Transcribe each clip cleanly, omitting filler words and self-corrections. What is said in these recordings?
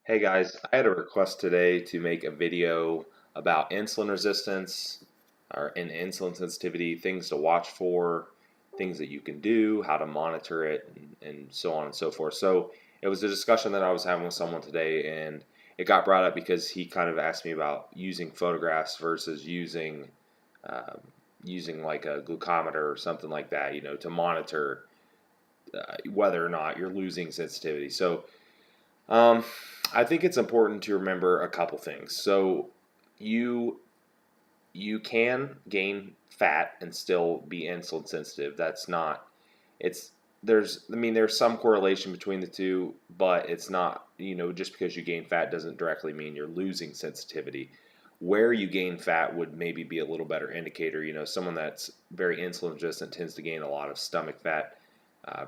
Hey guys, I had a request today to make a video about insulin resistance and insulin sensitivity, things to watch for, things that you can do, how to monitor it, and so on and so forth. So it was a discussion that I was having with someone today, and it got brought up because he kind of asked me about using photographs versus um, using like a glucometer or something like that, to monitor whether or not you're losing sensitivity. So um, I think it's important to remember a couple things. So you you can gain fat and still be insulin sensitive. That's not it's there's some correlation between the two, but it's not, just because you gain fat doesn't directly mean you're losing sensitivity. Where you gain fat would maybe be a little better indicator. Someone that's very insulin resistant tends to gain a lot of stomach fat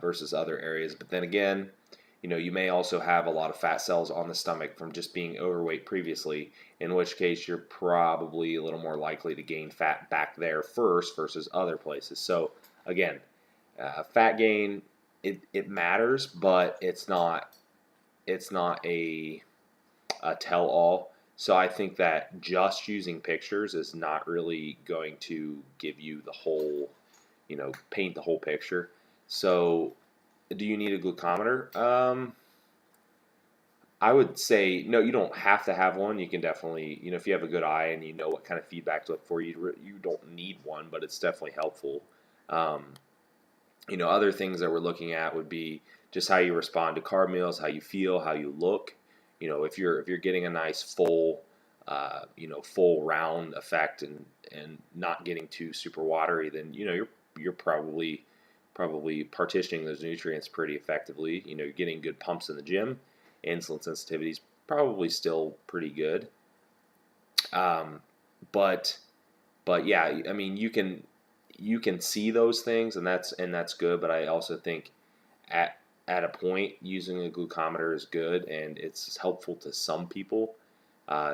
versus other areas. But then again, you may also have a lot of fat cells on the stomach from just being overweight previously, in which case you're probably a little more likely to gain fat back there first versus other places. So again, fat gain, it matters, but it's not a tell all. So I think that just using pictures is not really going to give you the whole, paint the whole picture. So do you need a glucometer? I would say no. You don't have to have one. You can definitely, if you have a good eye and you know what kind of feedback to look for, you don't need one, but it's definitely helpful. Um, Other things that we're looking at would be just how you respond to carb meals, how you feel, how you look. If you're getting a nice full round effect and not getting too super watery, then you're probably partitioning those nutrients pretty effectively. You're getting good pumps in the gym. Insulin sensitivity is probably still pretty good. Um, but but yeah, I mean you can see those things, and that's good. But I also think at at a point using a glucometer is good, and it's helpful to some people.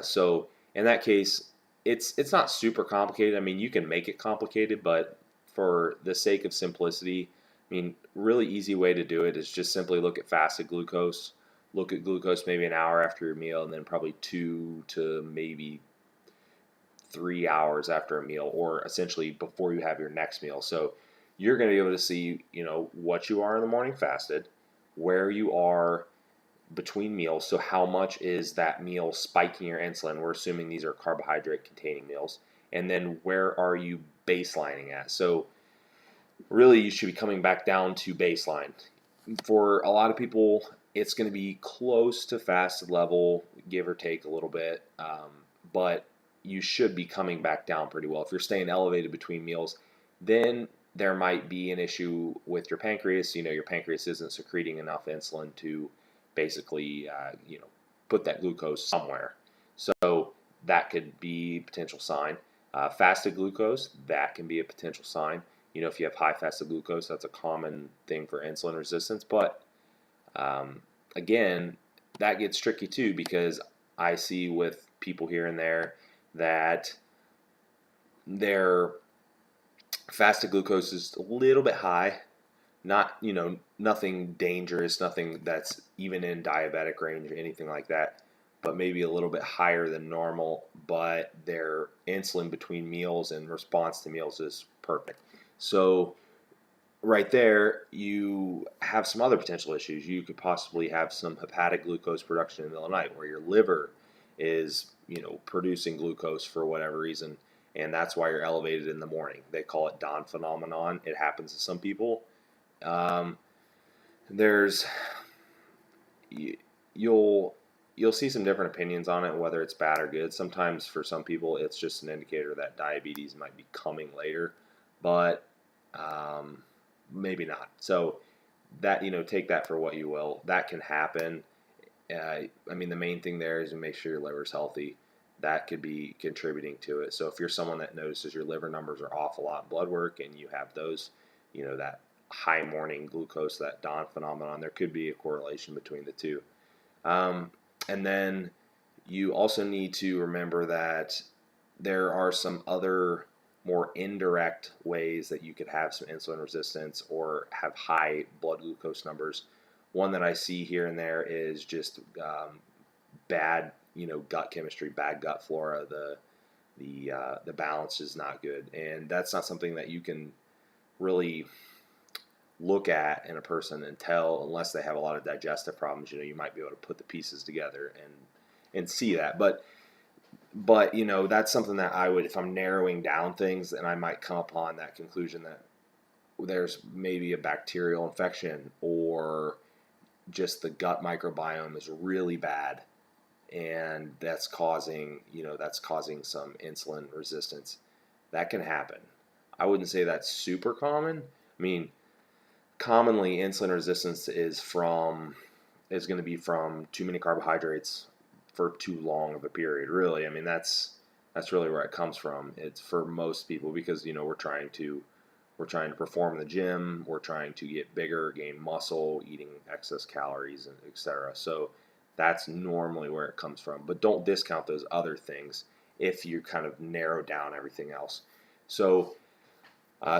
So in that case, it's not super complicated. I mean, you can make it complicated, but for the sake of simplicity, I mean, really easy way to do it is just simply look at fasted glucose. Look at glucose maybe an hour after your meal, and then probably 2 to maybe 3 hours after a meal, or essentially before you have your next meal. So you're going to be able to see, what you are in the morning fasted, where you are between meals. So how much is that meal spiking your insulin? We're assuming these are carbohydrate containing meals. And then where are you baselining at? So really you should be coming back down to baseline. For a lot of people, it's going to be close to fasted level, give or take a little bit. But you should be coming back down pretty well. If you're staying elevated between meals, then there might be an issue with your pancreas. Your pancreas isn't secreting enough insulin to basically, put that glucose somewhere. So that could be a potential sign. Fasted glucose, that can be a potential sign. If you have high fasted glucose, that's a common thing for insulin resistance. But um, again, that gets tricky too, because I see with people here and there that their fasted glucose is a little bit high. Not, nothing dangerous, nothing that's even in diabetic range or anything like that, but maybe a little bit higher than normal. But their insulin between meals and response to meals is perfect. So right there, you have some other potential issues. You could possibly have some hepatic glucose production in the middle of the night, where your liver is, producing glucose for whatever reason, and that's why you're elevated in the morning. They call it dawn phenomenon. It happens to some people. Um, there's you'll you'll see some different opinions on it, whether it's bad or good. Sometimes for some people, it's just an indicator that diabetes might be coming later, but um, maybe not. So that, take that for what you will. That can happen. I mean, the main thing there is to make sure your liver's healthy. That could be contributing to it. So if you're someone that notices your liver numbers are off a lot in blood work, and you have those, that high morning glucose, that dawn phenomenon, there could be a correlation between the two. Um, and then you also need to remember that there are some other more indirect ways that you could have some insulin resistance or have high blood glucose numbers. One that I see here and there is just bad, gut chemistry, bad gut flora. The balance is not good, and that's not something that you can really look at in a person and tell unless they have a lot of digestive problems. You might be able to put the pieces together and see that, but that's something that I would, if I'm narrowing down things, and I might come upon that conclusion that there's maybe a bacterial infection or just the gut microbiome is really bad, and that's causing some insulin resistance. That can happen. I wouldn't say that's super common. I mean, commonly insulin resistance is going to be from too many carbohydrates for too long of a period. Really, I mean that's really where it comes from. It's for most people because we're trying to perform in the gym, we're trying to get bigger, gain muscle, eating excess calories, and etc. So that's normally where it comes from. But don't discount those other things if you kind of narrow down everything else. So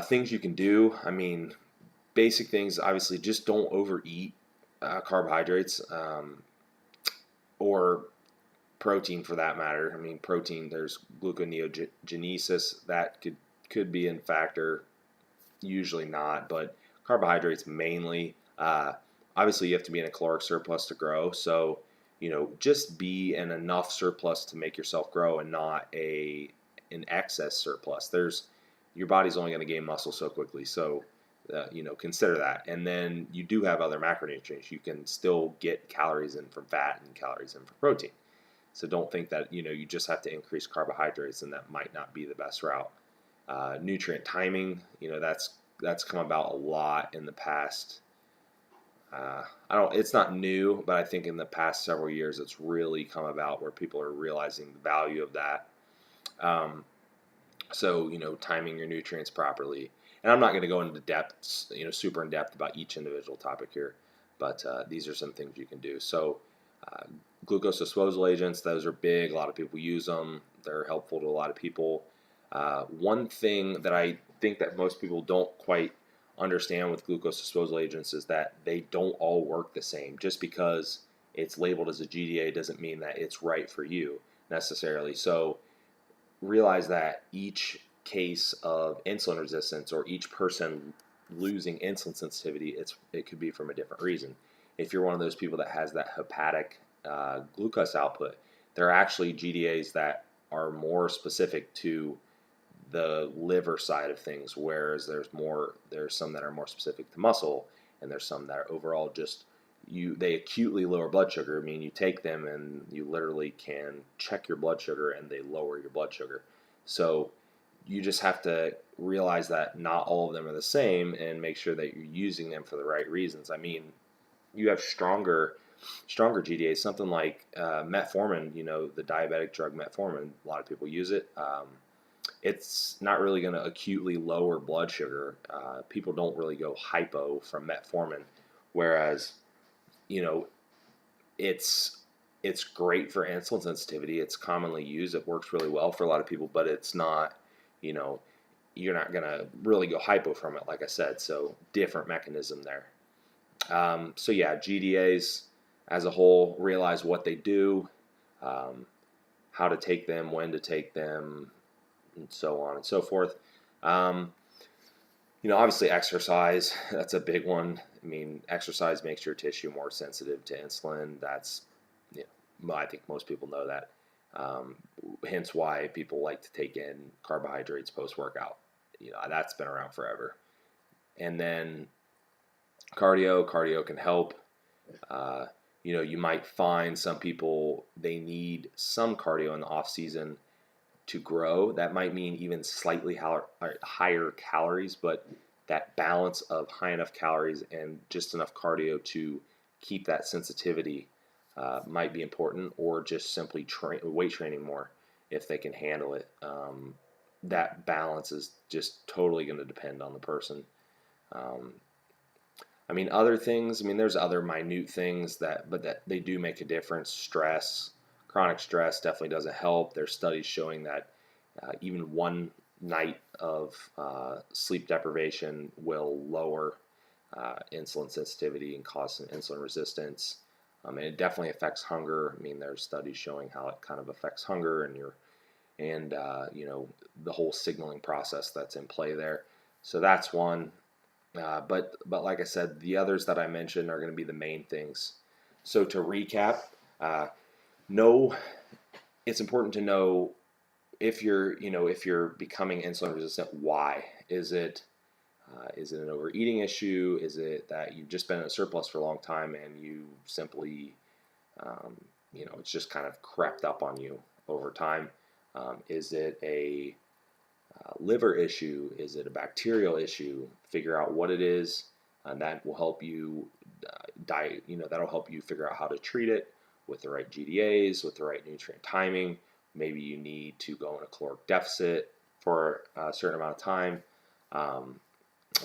things you can do, I mean, basic things, obviously, just don't overeat carbohydrates or protein for that matter. I mean, protein, there's gluconeogenesis that could be a factor. Usually not, but carbohydrates mainly. Obviously, you have to be in a caloric surplus to grow. So, just be in enough surplus to make yourself grow and not an excess surplus. Your body's only going to gain muscle so quickly. So, consider that. And then you do have other macronutrients. You can still get calories in from fat and calories in from protein. So don't think that, you just have to increase carbohydrates, and that might not be the best route. Nutrient timing, that's come about a lot in the past. It's not new, but I think in the past several years it's really come about where people are realizing the value of that. So, timing your nutrients properly. And I'm not going to go into depth, super in depth about each individual topic here, but these are some things you can do. So, glucose disposal agents, those are big. A lot of people use them. They're helpful to a lot of people. One thing that I think that most people don't quite understand with glucose disposal agents is that they don't all work the same. Just because it's labeled as a GDA doesn't mean that it's right for you necessarily. So realize that each case of insulin resistance or each person losing insulin sensitivity, it could be from a different reason. If you're one of those people that has that hepatic glucose output, there are actually GDAs that are more specific to the liver side of things, whereas there's some that are more specific to muscle, and there's some that are overall just they acutely lower blood sugar. I mean, you take them and you literally can check your blood sugar and they lower your blood sugar. So you just have to realize that not all of them are the same and make sure that you're using them for the right reasons. I mean, you have stronger GDAs, something like metformin, the diabetic drug metformin. A lot of people use it. It's not really going to acutely lower blood sugar. People don't really go hypo from metformin, whereas it's great for insulin sensitivity. It's commonly used. It works really well for a lot of people, but it's not, you're not going to really go hypo from it, like I said. So different mechanism there. So yeah, GDAs as a whole, realize what they do, how to take them, when to take them, and so on and so forth. Obviously exercise, that's a big one. I mean, exercise makes your tissue more sensitive to insulin. That's, I think most people know that. Hence why people like to take in carbohydrates post-workout. That's been around forever. And then cardio can help. You might find some people, they need some cardio in the off season to grow. That might mean even slightly higher calories, but that balance of high enough calories and just enough cardio to keep that sensitivity might be important, or just simply weight training more if they can handle it. That balance is just totally going to depend on the person. Other things, there's other minute things that they do make a difference. Chronic stress definitely doesn't help. There's studies showing that even one night of sleep deprivation will lower insulin sensitivity and cause some insulin resistance. And it definitely affects hunger. I mean, there's studies showing how it kind of affects hunger and you know, the whole signaling process that's in play there. So that's one. But like I said, the others that I mentioned are going to be the main things. So to recap, uh, know it's important to know if you're becoming insulin resistant. Why is it an overeating issue? Is it that you've just been in a surplus for a long time and you simply um, it's just kind of crept up on you over time? Is it a liver issue? Is it a bacterial issue? Figure out what it is, and that will help you that'll help you figure out how to treat it with the right GDAs, with the right nutrient timing. Maybe you need to go in a caloric deficit for a certain amount of time.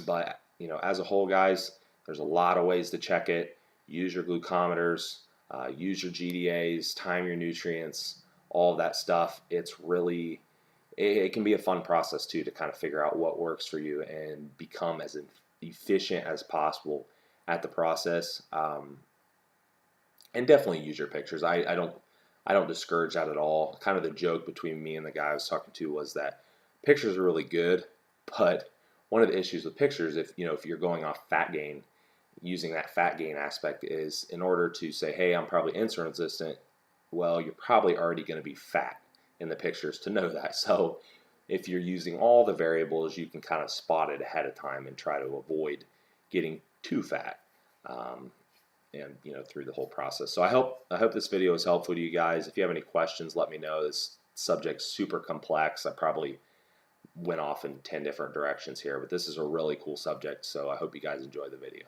But as a whole, guys, there's a lot of ways to check it. Use your glucometers, use your GDAs, time your nutrients, all of that stuff. It can be a fun process too to kind of figure out what works for you and become as efficient as possible at the process. And definitely use your pictures. I don't discourage that at all. Kind of the joke between me and the guy I was talking to was that pictures are really good, but one of the issues with pictures, if you're going off fat gain, using that fat gain aspect is in order to say, hey, I'm probably insulin resistant. Well, you're probably already going to be fat in the pictures to know that. So if you're using all the variables, you can kind of spot it ahead of time and try to avoid getting too fat. And through the whole process. So I hope this video is helpful to you guys. If you have any questions, let me know. This subject's super complex. I probably went off in 10 different directions here, but this is a really cool subject, so I hope you guys enjoy the video.